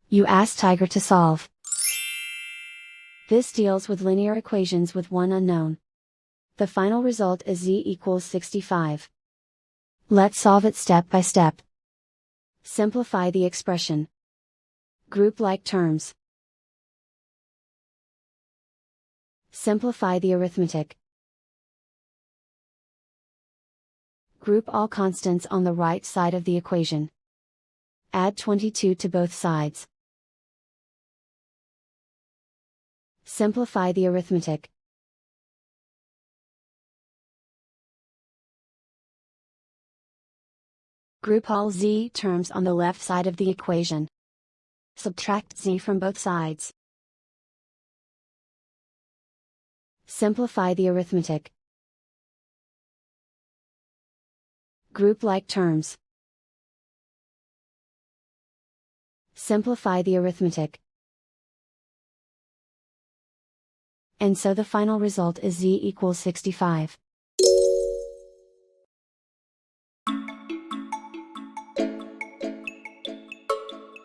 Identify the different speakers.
Speaker 1: You ask Tiger to solve. This deals with linear equations with one unknown. The final result is z equals 65. Let's solve it step by step. Simplify the expression. Group like terms. Simplify the arithmetic. Group all constants on the right side of the equation. Add 22 to both sides. Simplify the arithmetic. Group all z terms on the left side of the equation. Subtract z from both sides. Simplify the arithmetic. Group like terms. Simplify the arithmetic. And so the final result is z equals 65.